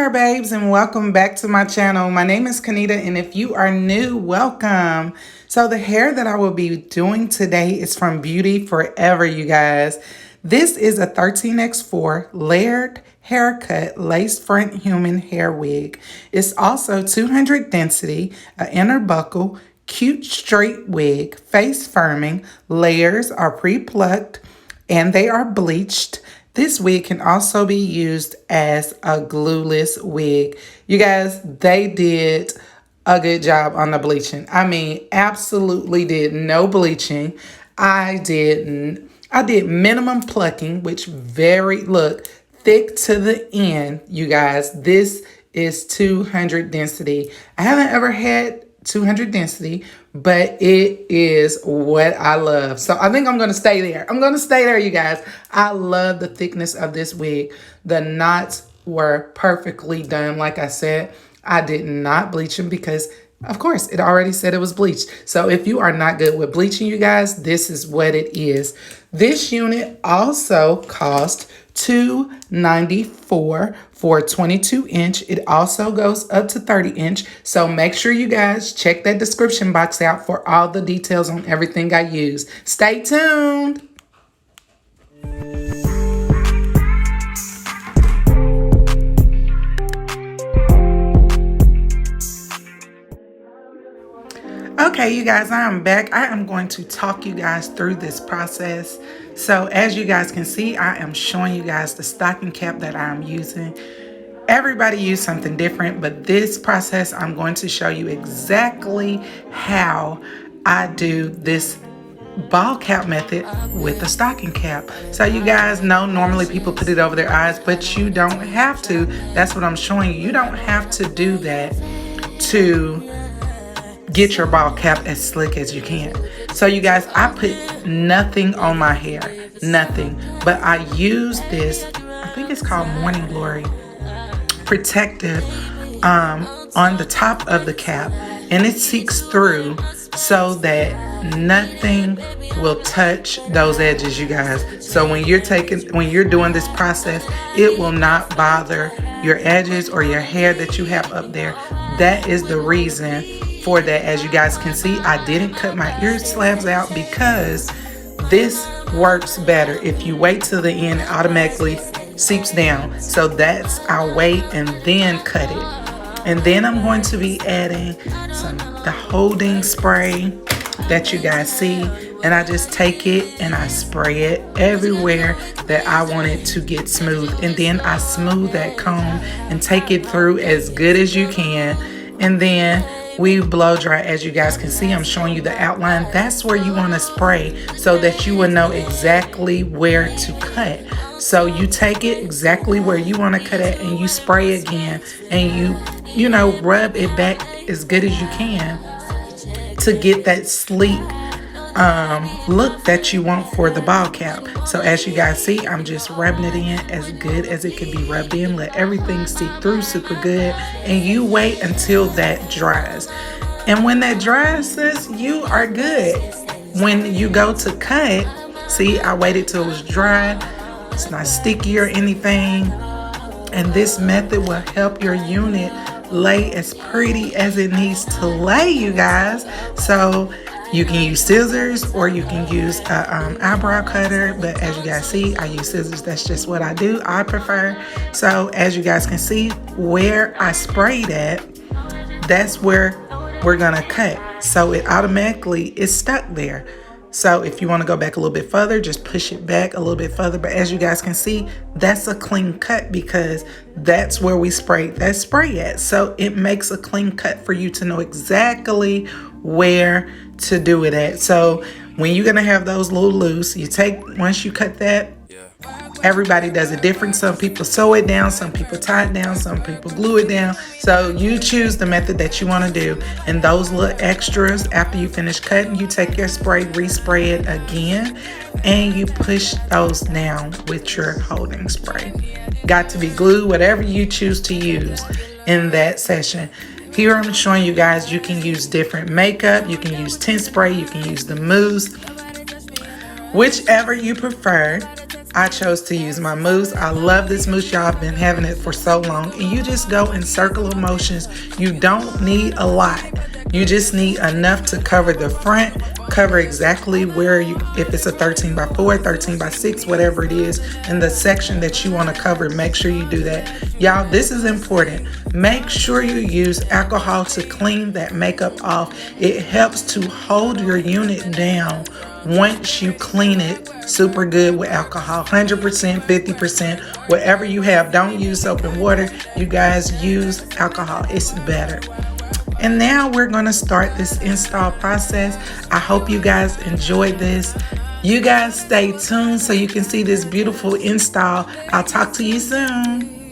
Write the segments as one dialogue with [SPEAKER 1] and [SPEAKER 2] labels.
[SPEAKER 1] there, babes, and welcome back to my channel. My name is Kanita, and if you are new, welcome. So the hair that I will be doing today is from Beauty Forever, you guys. This is a 13x4 layered haircut lace front human hair wig. It's also 200 density, an inner buckle, cute straight wig, face firming. Layers are pre-plucked and they are bleached. This wig can also be used as a glueless wig. You guys, they did a good job on the bleaching. I mean, absolutely did no bleaching. I did minimum plucking, which look, thick to the end, you guys. This is 200 density. I haven't ever had 200 density, but it is what I love. So I think I'm going to stay there. I'm going to stay there, you guys. I love the thickness of this wig. The knots were perfectly done. Like I said, I did not bleach them because, of course, it already said it was bleached. So if you are not good with bleaching, you guys, this is what it is. This unit also cost $294 for a 22-inch. It also goes up to 30-inch. So make sure you guys check that description box out for all the details on everything I use. Stay tuned. Okay, you guys, I am back. I am going to talk you guys through this process. So as you guys can see, I am showing you guys the stocking cap that I'm using. Everybody used something different, but this process, I'm going to show you exactly how I do this ball cap method with a stocking cap. So you guys know normally people put it over their eyes, but you don't have to. That's what I'm showing you. You don't have to do that to get your ball cap as slick as you can. So you guys, I put nothing on my hair, nothing, but I use this, I think it's called Morning Glory protective on the top of the cap, and it seeks through so that nothing will touch those edges, you guys. So when you're doing this process, it will not bother your edges or your hair that you have up there. That is the reason for that. As you guys can see, I didn't cut my ear slabs out because this works better. If you wait till the end, it automatically seeps down. So that's, I'll wait and then cut it. And then I'm going to be adding the holding spray that you guys see, and I just take it and I spray it everywhere that I want it to get smooth. And then I smooth that comb and take it through as good as you can. And then we blow dry. As you guys can see, I'm showing you the outline. That's where you want to spray so that you will know exactly where to cut. So you take it exactly where you want to cut it and you spray again, and you know, rub it back as good as you can to get that sleek look that you want for the ball cap. So as you guys see, I'm just rubbing it in as good as it can be rubbed in. Let everything seep through super good, and you wait until that dries. And when that dries, sis, you are good. When you go to cut, see, I waited till it was dry. It's not sticky or anything. And this method will help your unit lay as pretty as it needs to lay, you guys. So you can use scissors or you can use an eyebrow cutter, but as you guys see, I use scissors. That's just what I do. I prefer. So as you guys can see, where I sprayed at, that's where we're gonna cut. So it automatically is stuck there. So if you want to go back a little bit further, just push it back a little bit further. But as you guys can see, that's a clean cut because that's where we sprayed that spray at. So it makes a clean cut for you to know exactly where to do it at. So when you're gonna have those little loose, you take, once you cut that, everybody does it different. Some people sew it down, some people tie it down, some people glue it down. So you choose the method that you want to do. And those little extras, after you finish cutting, you take your spray, respray it again, and you push those down with your holding spray. Got to be glue, whatever you choose to use in that session. Here I'm showing you guys, you can use different makeup, you can use tint spray, you can use the mousse, Whichever you prefer. I chose to use my mousse. I love this mousse, y'all. I've been having it for so long. And you just go in circle of motions. You don't need a lot. You just need enough to cover the front, cover exactly where you, if it's a 13 by 4, 13 by 6, whatever it is, in the section that you want to cover, make sure you do that. Y'all, this is important. Make sure you use alcohol to clean that makeup off. It helps to hold your unit down once you clean it super good with alcohol. 100%, 50%, whatever you have. Don't use soap and water. You guys use alcohol. It's better. And now we're going to start this install process. I hope you guys enjoyed this. You guys stay tuned so you can see this beautiful install. I'll talk to you soon.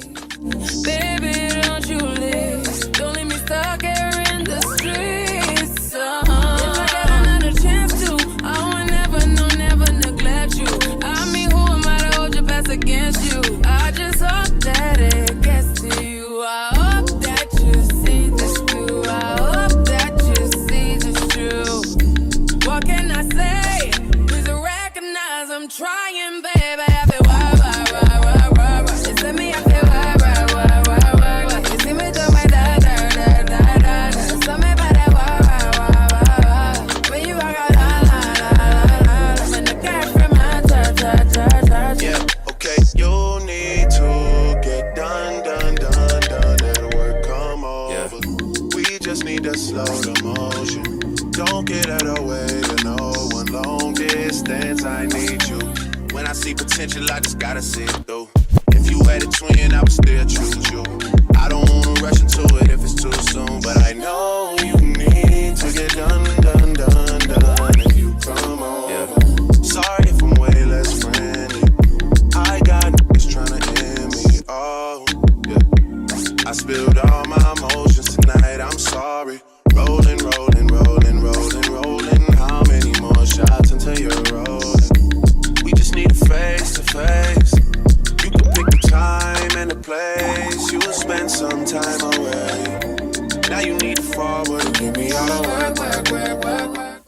[SPEAKER 2] Baby, don't you leave. Don't leave me stuck here in the streets. If I got another chance to, I would never, no, never neglect you. I mean, who am I to hold your best against you? I just hope that it gets to you. I hope that you see this through. I hope that you see this true. What can I say? Please recognize I'm trying, baby. I feel why. It's let me, I feel why.
[SPEAKER 3] Slow the motion. Don't get out of the way to no one. Long distance, I need you. When I see potential, I just gotta see it through. If you had a twin, I would still choose you. I don't wanna rush into it if it's too soon, but I know you need to get done. If you come on, sorry if I'm way less friendly. I got niggas tryna end me. Oh, yeah. I spilled all my emotions tonight. I'm sorry. Rolling. How many more shots until you're rolling? We just need a face to face. You can pick the time and the place. You will spend some time away. Now you need to forward and give me all the work.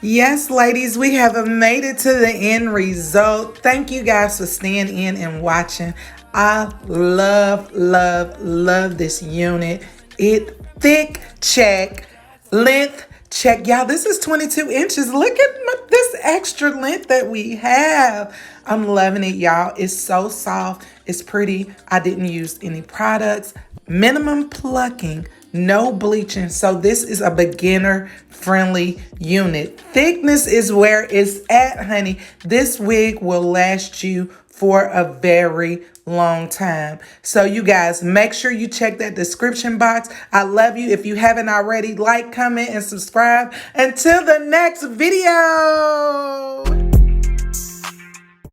[SPEAKER 1] Yes, ladies, we have made it to the end result. Thank you guys for staying in and watching. I love this unit. It thick, check. Length, check. Y'all, this is 22 inches. Look at this extra length that we have. I'm loving it, y'all. It's so soft. It's pretty. I didn't use any products. Minimum plucking. No bleaching. So this is a beginner-friendly unit. Thickness is where it's at, honey. This wig will last you for a very long time. So you guys, make sure you check that description box. I love you. If you haven't already, like, comment, and subscribe. Until the next video.